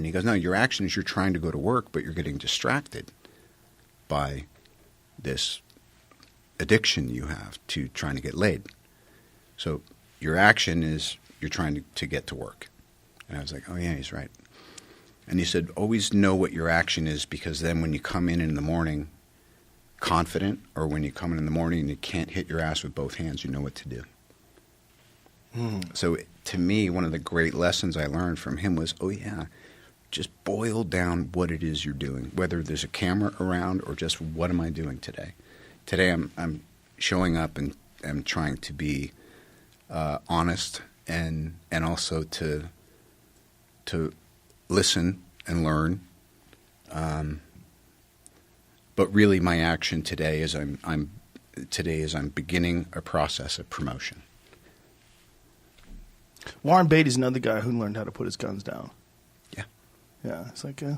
he goes, no, your action is you're trying to go to work, but you're getting distracted by this addiction you have to trying to get laid. So your action is you're trying to get to work. And I was like, oh, yeah, he's right. And he said, always know what your action is, because then when you come in the morning confident, or when you come in the morning and you can't hit your ass with both hands, you know what to do. So to me, one of the great lessons I learned from him was, oh, yeah, just boil down what it is you're doing, whether there's a camera around or just what am I doing today. Today I'm showing up and I'm trying to be honest and also to listen and learn. But really, my action today is I'm beginning a process of promotion. Warren Beatty's another guy who learned how to put his guns down. Yeah. Yeah, it's like I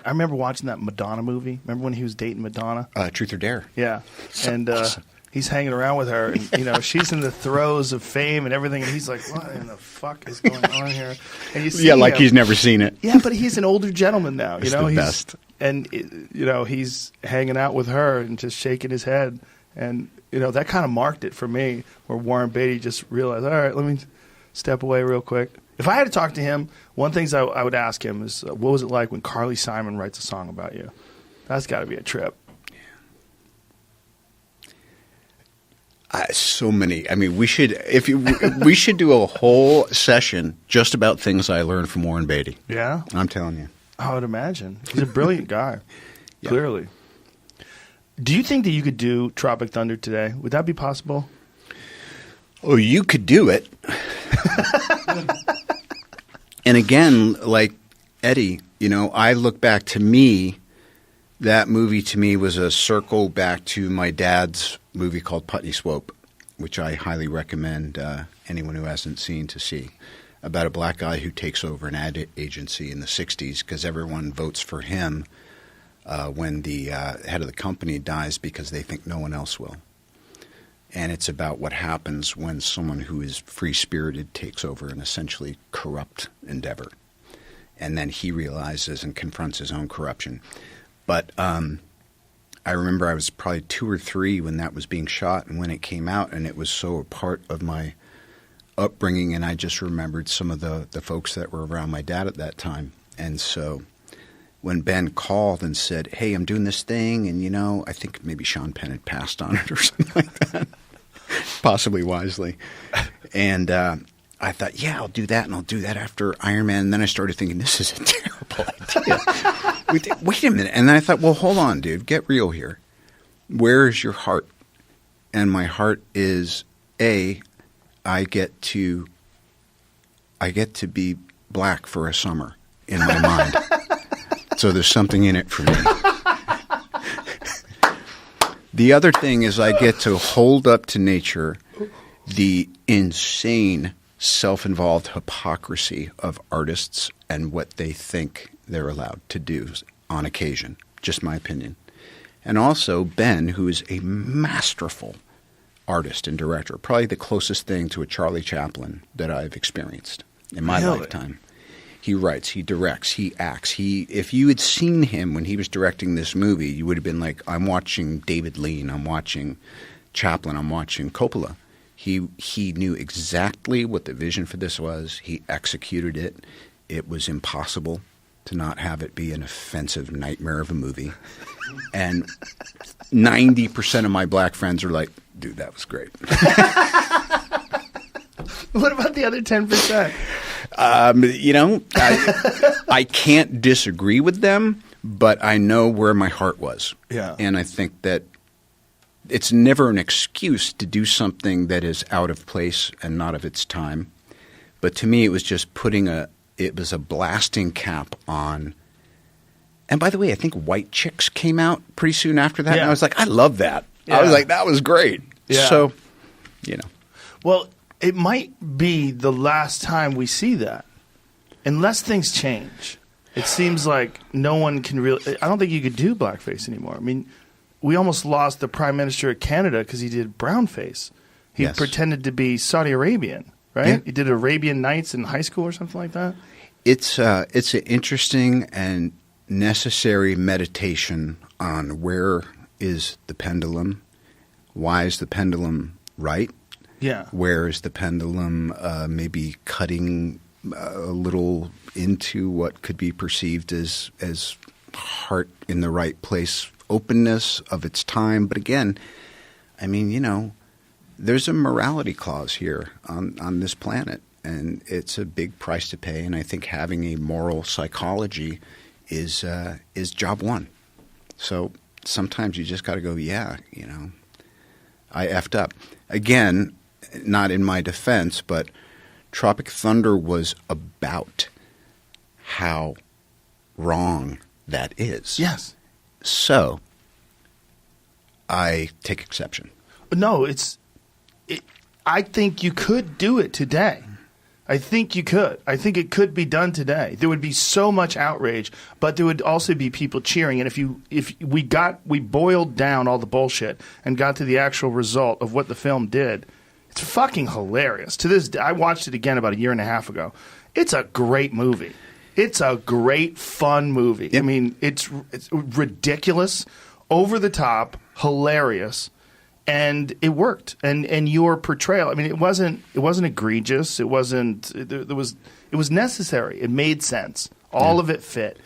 remember watching that Madonna movie. Remember when he was dating Madonna? Truth or Dare. Yeah, So and awesome. He's hanging around with her, and she's in the throes of fame and everything, and he's like, "What in the fuck is going on here?" And you see like him. he's never seen it. Yeah, but he's an older gentleman now. It's the best. And he's hanging out with her and just shaking his head, and that kind of marked it for me, where Warren Beatty just realized, all right, let me step away real quick. If I had to talk to him, one thing I would ask him is, what was it like when Carly Simon writes a song about you? That's got to be a trip. So many. I mean, we should do a whole session just about things I learned from Warren Beatty. Yeah, I'm telling you. I would imagine. He's a brilliant guy, Yeah. clearly. Do you think that you could do Tropic Thunder today? Would that be possible? Oh, you could do it. And again, like Eddie, I look back to me, that movie to me was a circle back to my dad's movie called Putney Swope, which I highly recommend anyone who hasn't seen to see, about a black guy who takes over an ad agency in the 60s because everyone votes for him when the head of the company dies because they think no one else will. And it's about what happens when someone who is free-spirited takes over an essentially corrupt endeavor. And then he realizes and confronts his own corruption. But I remember I was probably 2 or 3 when that was being shot and when it came out, and it was so a part of my upbringing, and I just remembered some of the folks that were around my dad at that time. And so when Ben called and said, hey, I'm doing this thing, and, I think maybe Sean Penn had passed on it or something like that, possibly wisely. And I thought, yeah, I'll do that, and I'll do that after Iron Man. And then I started thinking, this is a terrible idea. Wait a minute. And then I thought, well, hold on, dude. Get real here. Where is your heart? And my heart is, I get to be black for a summer in my mind. So there's something in it for me. The other thing is I get to hold up to nature the insane self-involved hypocrisy of artists and what they think they're allowed to do on occasion. Just my opinion. And also Ben, who is a masterful artist and director, probably the closest thing to a Charlie Chaplin that I've experienced in my lifetime. He writes, he directs, he acts. If you had seen him when he was directing this movie, you would have been like, I'm watching David Lean, I'm watching Chaplin, I'm watching Coppola. He knew exactly what the vision for this was. He executed it. It was impossible to not have it be an offensive nightmare of a movie. And 90% of my black friends are like, dude, that was great. What about the other 10%? I can't disagree with them, but I know where my heart was. Yeah. And I think that it's never an excuse to do something that is out of place and not of its time. But to me, it was just it was a blasting cap on. And by the way, I think White Chicks came out pretty soon after that. Yeah. And I was like, I love that. Yeah. I was like, that was great. Yeah. So, Well, it might be the last time we see that. Unless things change. It seems like no one can really – I don't think you could do blackface anymore. I mean, we almost lost the Prime Minister of Canada because he did brownface. He Yes. pretended to be Saudi Arabian, right? Yeah. He did Arabian Nights in high school or something like that. It's an interesting and necessary meditation on where is the pendulum, why is the pendulum right, where is the pendulum maybe cutting a little into what could be perceived as heart in the right place, openness of its time. But again, I mean, there's a morality clause here on this planet, and it's a big price to pay. And I think having a moral psychology is job one. So sometimes you just got to go, I effed up. Again, not in my defense, but Tropic Thunder was about how wrong that is. Yes. So I take exception. No, I think you could do it today. I think you could. I think it could be done today. There would be so much outrage, but there would also be people cheering. And if we boiled down all the bullshit and got to the actual result of what the film did, it's fucking hilarious. To this day, I watched it again about a year and a half ago. It's a great movie. It's a great, fun movie. Yep. I mean, it's ridiculous, over the top, hilarious. And it worked, and your portrayal. I mean, it wasn't egregious. It was necessary. It made sense. All of it fit.